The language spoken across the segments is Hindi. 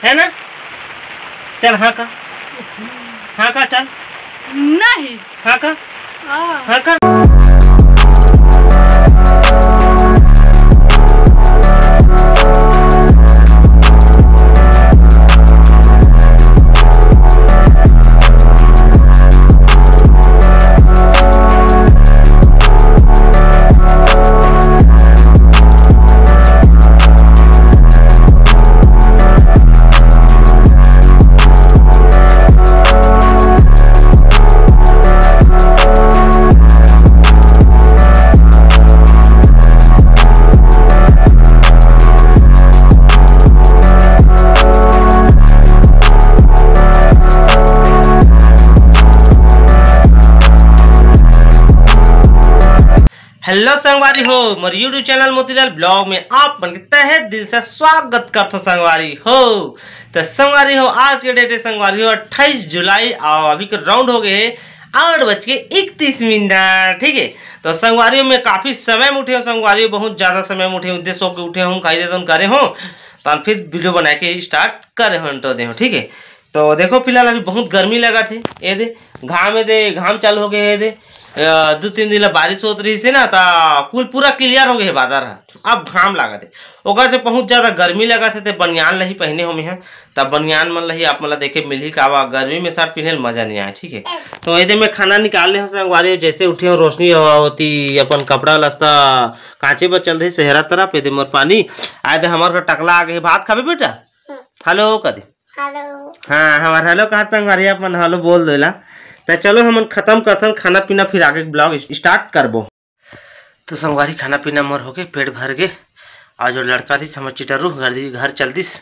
है ना? चल हाँ का चल नहीं हाँ का हेलो संगवारी हो मोर यूट्यूब चैनल मोतीलाल ब्लॉग में आप मन के तहे दिल से स्वागत करते संगवारी हो। तो संगवारी हो आज के डेट संगवारी हो 28 जुलाई और अभी के राउंड हो गए 8:31। ठीक है, तो संगवारी में काफी समय में उठे हो संगवारी, बहुत ज्यादा समय में उठे हूँ, उद्देश्य के उठे हूँ, खाई दे करे हो तो फिर वीडियो बना के स्टार्ट करे हो तो दे हो। ठीक है, तो देखो फिलहाल अभी बहुत गर्मी लगा थे, ये दे घाम चालू हो गए, ये दे 2-3 दिन बारिश होत रही से ना तो पूरा क्लियर हो गए बादर। अब घाम लगा थे ओकर से बहुत ज्यादा गर्मी लगा थे, बनियान लही पहने हो मैं तब बनियान मन लही आप मतलब देखे मिली का गर्मी में शर्ट पहने मजा नहीं आया। ठीक है, तो ये मैं खाना निकाल ले संगवारी, जैसे उठे हो रोशनी होती अपन कपड़ा लस्ता कांचे पर चल रही शहरा तरफ, ये मोर पानी आए थे हमारे टकला आ गए। भात खाबे बेटा? हेलो कर दे। हाँ हमारे हेलो कहा संगवारी अपन हेलो बोल देला। तो चलो हम खत्म करते खाना पीना, फिर आगे ब्लॉग स्टार्ट करबो। तो संगवारी खाना पीना मोर हो गए, पेट भर गए। आज जो लड़का थी समझ चिटरू घर चल दिस।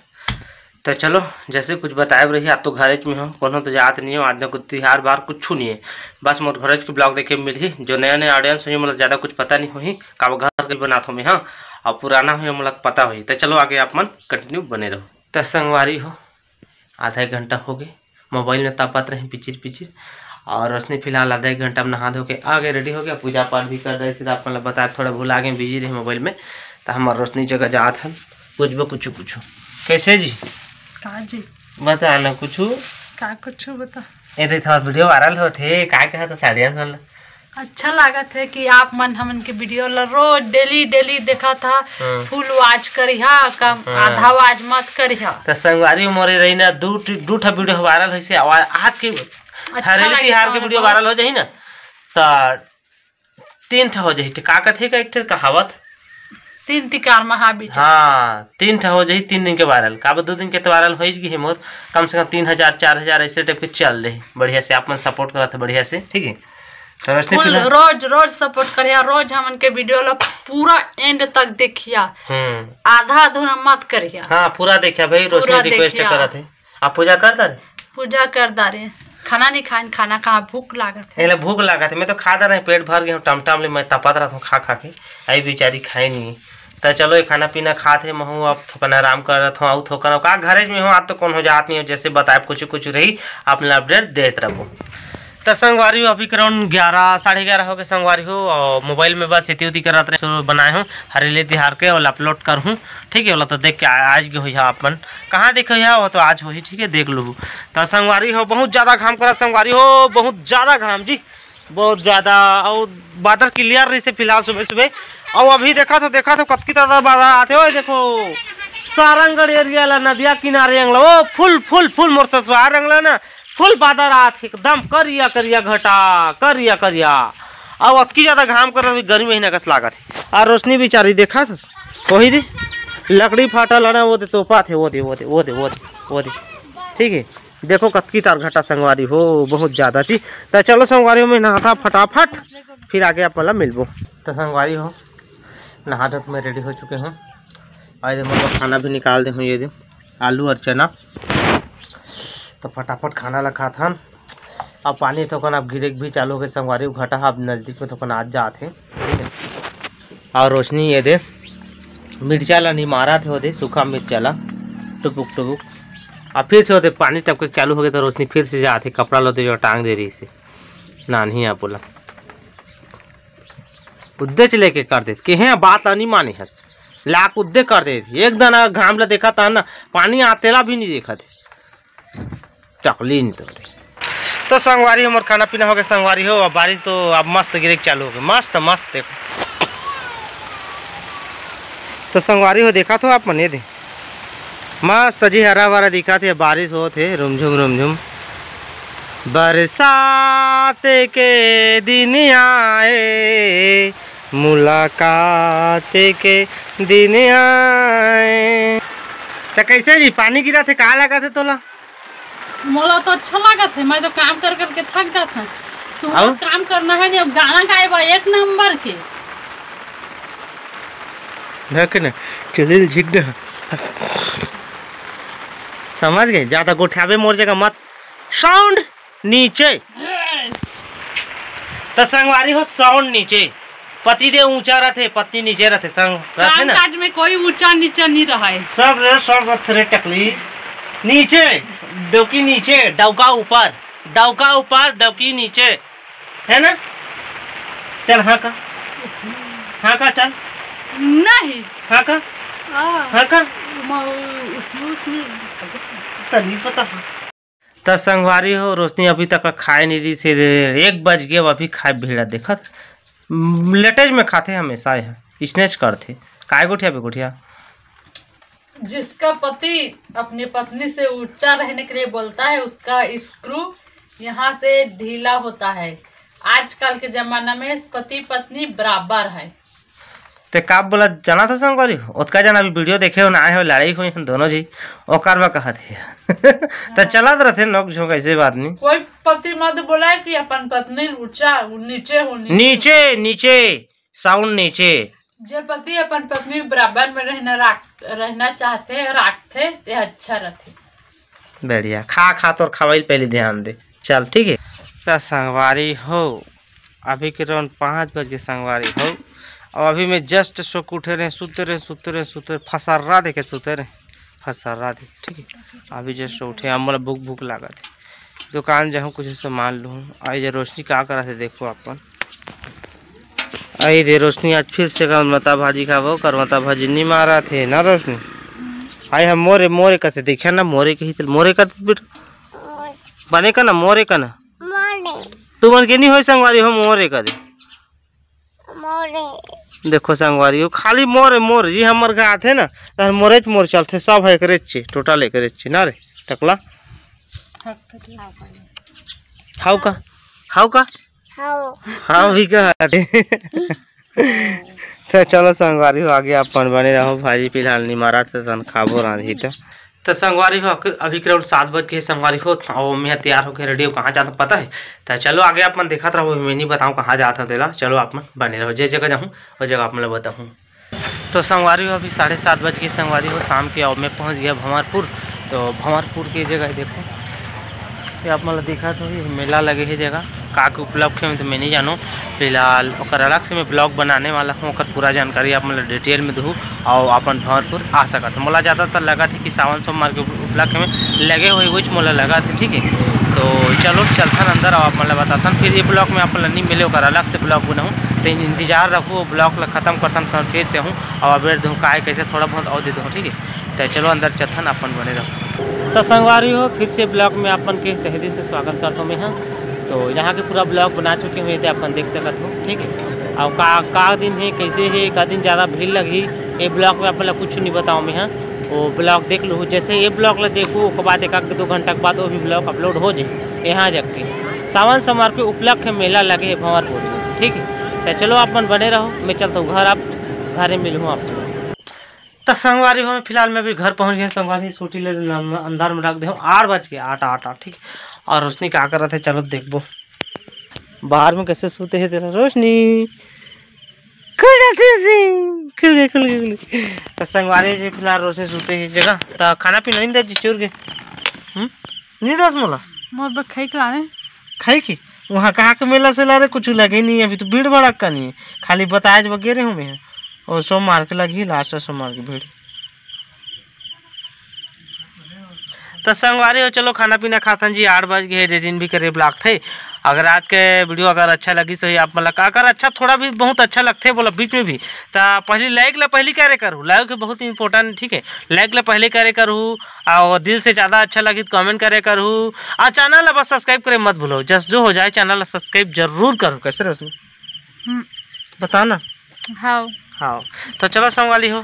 तो चलो जैसे कुछ बताए रही, आप तो घर में हो, कोनो तो जात नहीं हो, आज कुछ तिहार बार कुछ नहीं है, बस मोर घर के ब्लॉग देखे मिली। जो नया नया ऑडियंस हो मतलब ज़्यादा कुछ पता नहीं हो का घर के बनात हो मैं, हाँ और पुराना हो मतलब पता हो। तो चलो आगे आप मन कंटिन्यू बने रहो। तो संगवारी हो आधा एक घंटा हो गए, मोबाइल में तापत रहे पिचिर और रोशनी फिलहाल आधा एक घंटा में नहा धो के आगे रेडी हो गया, पूजा पाठ भी कर रहे थे। आप मतलब बताया थोड़ा भूल आगे बिजी रहे मोबाइल में, तो हमारे रोशनी जगह जात है पूछबो कुछ कैसे जी जी बता ना कुछ बता। ये देखो वीडियो वायरल होते का कहा तो साड़ियाँ सन अच्छा लगा थे कि आप मन हमन के वीडियो ला रोज डेली देखा था। फुल वाच करिहा कम आधा वाच मत करिहा। तो संगवारी मोरे रही ना दू ठा वीडियो वायरल होइसे, आज के हरेली तिहार के वीडियो वायरल हो जाही ना तो 3 ठा हो जाही। का कथे का एक ठा कहावत 3 तिकार महाबीज, हाँ 3 ठा हो जाही 3 दिन के वायरल। का 2 दिन के तो वायरल हो गई मोर, कम से कम 3000-4000 ऐसे टाइप के चल रहे बढ़िया से। आप मन सपोर्ट करा था बढ़िया से। ठीक है, रोज सपोर्ट करिया, रोज हमन के वीडियो ला पूरा एंड तक देखिया, आधा अधूरा मत करिया। हाँ पूरा देखिया भाई, रोशनी रिक्वेस्ट करत है। आप पूजा कर दारे खाना नहीं खाए, खाना कहाँ भूख लागत है। भूख लागत है, मैं तो खा रहे पेट भर गए टमटम ले, मैं तपत रहा हूँ खा के, आई बेचारी खाए नहीं। तो चलो ये खाना पीना खाते महू, अब थोकन आराम कर रहा हूँ थोकन का घर में हो, आप तो कौन हो जात नहीं हो, जैसे बताए कुछ रही अपने अपडेट देते रहो। तो संगवारी हो अभी अराउंड 11-11:30 हो गए संगवारी हो, और मोबाइल में बस इति कर बनाए हूँ हरेली तिहार के और अपलोड कर हूँ। ठीक है, बोला तो देख के आज के हो अपन कहाँ देखे वो तो आज हो। ठीक है, देख लो। तो संगवारी हो बहुत ज़्यादा घाम करा संगवारी हो, बहुत ज़्यादा घाम जी, बहुत ज़्यादा। और बादल क्लियर रही से फिलहाल सुबह और अभी देखा तो कतकी तरह बादल आते हो। देखो सारंगढ़ एरिया ला नदिया किनारे अंगला फुल मोर ससुराल अंगला ना फुल बादल आत एकदम करिया घटा करिया और अतकी ज्यादा घाम कर गर्मी महीना कस लागत है। और रोशनी बेचारी देखा था वही दे लकड़ी फाटल है ना, वो दे तोपा थे वो दे। ठीक है, देखो कतकी तार घटा संगवारी हो बहुत ज्यादा थी। तो चलो संगवारी में नहाता फटाफट, फिर आगे आप वाला मिलबो। तो संगवारी हो नहा धो में रेडी हो चुके हैं, आज मतलब खाना भी निकाल दे हूँ, ये दे आलू और चना। तो फटाफट खाना रखा था। अब पानी तो अब गिरे भी चालू हो गए संगवारी घटा, अब नज़दीक में तो आज जाते। और रोशनी ये दे मिर्चा ला नहीं मारा थे, वो दे सूखा मिर्चा ला टुपुक। और फिर से वो दे पानी टपके चालू हो गए, तो रोशनी फिर से जाते कपड़ा लो जो टांग दे रही से नानी आप बोला उद्देश्य लेके कर दे कि हैं बात नहीं माने है। लाख उद्दे कर दे थी। एक दाना घाम ला देखा था ना, पानी आतेला भी नहीं देखा थे, चकली नहीं तो संगवारी हमारे खाना पीना हो गया संगवारी हो। अब बारिश तो अब मस्त गिरे चालू हो गई, मस्त मस्त देखो। तो संगवारी हो देखा तो आप मने दे मस्त जी हरा भरा दिखा थे, बारिश हो थे रुमझुम। बरसात के दिन आए, मुलाकात के दिन आए। तो कैसे जी पानी गिरा थे, कहाँ लगा थे तोला? मोला तो अच्छा लगा थे, मैं तो काम कर करके थक जाता। तुम काम करना है नहीं, अब गाना गाएबा एक नंबर के चलिल झिक समझ गए। ज्यादा गोठावे मोर जगह मत, साउंड नीचे। तो संगवारी हो साउंड नीचे, पति दे ऊंचा रहते, पत्नी नीचे रहते। काम काज में कोई ऊंचा नीचा नहीं रहा है, सब रे टकली नीचे, डौकी नीचे, डौका ऊपर, डौका ऊपर, डौकी नीचे, है ना? चल हाँ का चल नहीं, हाँ का नहीं पता। तो संगवारी हो रोशनी अभी तक खाए नहीं रही से 1 बज गया, अभी खाए भीड़ा देखा लेटेज में खाते हमेशा है स्नैच करते काय गोठिया पे गोठिया। जिसका पति अपनी पत्नी से ऊंचा रहने के लिए बोलता है, उसका स्क्रू यहाँ से ढीला होता है। आजकल के जमाना में पति पत्नी बराबर है। ते का बोला जाना था संगवारी ओतका जना अभी वीडियो देखे हो ना आए हो, लड़ाई हुई दोनों जी ओकर में कहा थे तो चला रहे नोक झोंक, ऐसे बात नहीं। कोई पति मत बोला है कि अपन पत्नी ऊंचा नीचे हो, नीचे साउंड नीचे। जो पति अपन पत्नी बराबर में रहना चाहते रखते ते अच्छा रहते। बढ़िया खा तो खवाई पहले ध्यान दे। चल ठीक है। तो संगवारी हो अभी के रौन 5 बज के संगवारी हो, और अभी मैं जस्ट सो उठे रहे, सुते रहे फसर्रा देखे सुते रहे, फसर्रा दे ठीक है। अभी जस्ट उठे, अब मतलब भूख लगा थे, दुकान जाऊँ कुछ सामान लूँ। आई जे रोशनी क्या करा थे देखो अपन, आई रे रोशनी आज फिर से मता भाजी का वो कर मता भाजी नहीं मारा थे ना रोशनी। आई हम मोरे कहते देखा ना, मोरे के ही मोरे का बने का ना, मोरे का ना तू मन के नहीं हो संगवारी हो, मोरे का दे देखो संगवारी हो खाली मोर जी हमर गा थे ना, मोर चलते सब है करे टोटल करे ना रे टकला। हाउ भी का तो चलो संगवारी हो आगे अपन बने रहो। भाजी फिलहाल नहीं मारा तो खाबो रांधी तो संगवारी हो अभी करीब 7 बज के संगवारी हो, और मैं तैयार होकर रेडी हो कहाँ जाता पता है। तो चलो आगे आप मन दिखाते रहो, मैं नहीं बताऊँ कहाँ जाता तेला। चलो आप मन बने रहो, जिस जगह जाऊँ वो जगह आप मतलब बताऊँ। तो संगवारी हो अभी 7:30 बज के संगवारी हो शाम के, और मैं पहुँच गया भंवरपुर। तो भंवरपुर की जगह देखो ये आप मतलब देखा तो ये मेला लगे है जगह का के उपलब्ध है तो मैं नहीं जानूँ। फिलहाल और अलग से मैं ब्लॉग बनाने वाला हूँ, और पूरा जानकारी आप मतलब डिटेल में दूँ और अपन भंवरपुर आ सका था। मोला ज़्यादातर लगा था कि सावन सोमवार के उपलक्ष्य में लगे हुए कुछ मोला लगा थे ठीक है। तो चलो चलता अंदर और आप मतलब बताता फिर ये ब्लॉग में आप नहीं मिले और अलग से ब्लॉग बनाऊँ। तो इंतजार रखूँ ब्लॉग खत्म करता फिर से हूँ और अबेर दूँ का कैसे थोड़ा बहुत और दे दूँ ठीक है। तो चलो अंदर चलता अपन बने रहो। तो संगवारी हो फिर से ब्लॉग में अपन के तहे दिल से स्वागत करता हूँ मैं। हाँ तो यहाँ के पूरा ब्लॉग बना चुके हुए थे अपन देख सकते हो ठीक है। और का दिन है कैसे है, का दिन ज़्यादा भीड़ लगी ये ब्लॉग में अपन कुछ नहीं बताऊँ मैं। हाँ वो ब्लॉग देख लूँ, जैसे ये ब्लॉग ला देखूँ उसके बाद 1-2 घंटा के बाद वो भी ब्लॉग अपलोड हो जाए। यहाँ जाके सावन सोमवार के उपलक्ष्य मेला लगे है भंवरपुर में ठीक है। तो चलो अपन बने रहो, मैं चलता हूँ घर, आप घर में मिलूँ आपको। तो संगवारी हो फिलहाल मैं भी घर पहुंच गया। संगवारी सूटी ले अंदर में रख दे 8 बज के 8 ठीक। और रोशनी क्या कर रहा था चलो देखो बाहर में कैसे सोते हैं तेरा रोशनी। खुल गए। तो संगवारी जी फिलहाल रोशनी सोते हैं जगह। तो खाना पीना नहीं दे चोर के नहीं दस मोला मोर खाई खिलाने खाई की वहाँ कहाँ के मेला से ला रहे कुछ लगे नहीं, अभी तो भीड़ भड़क का नहीं है, खाली बताए वगैरह हूँ मैं। और सोमवार के लगी लास्ट सोमवार की भीड़। तो संगवारी हो चलो खाना पीना खातन जी 8 बज गए रेजिन भी करे ब्लॉग थे। अगर आज के वीडियो अगर अच्छा लगी सही आप मतलब अगर अच्छा थोड़ा भी बहुत अच्छा लगते बोला बीच में भी तो पहले लाइक ला पहले करे करूँ। लाइक बहुत इंपॉर्टेंट ठीक है। लाइक ला पहले करे करूँ और दिल से ज़्यादा अच्छा लगी तो कमेंट करे करूँ और चैनल ला बस सब्सक्राइब करे मत भूलो। जस्ट जो हो जाए चैनल ला सब्सक्राइब जरूर करो। कैसे रोशनी बताओ ना। हाँ हाँ तो चलो संगवाली हो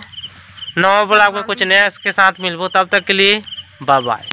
नवा ब्लॉग में कुछ नया इसके साथ मिलबो। तब तक के लिए बाय बाय।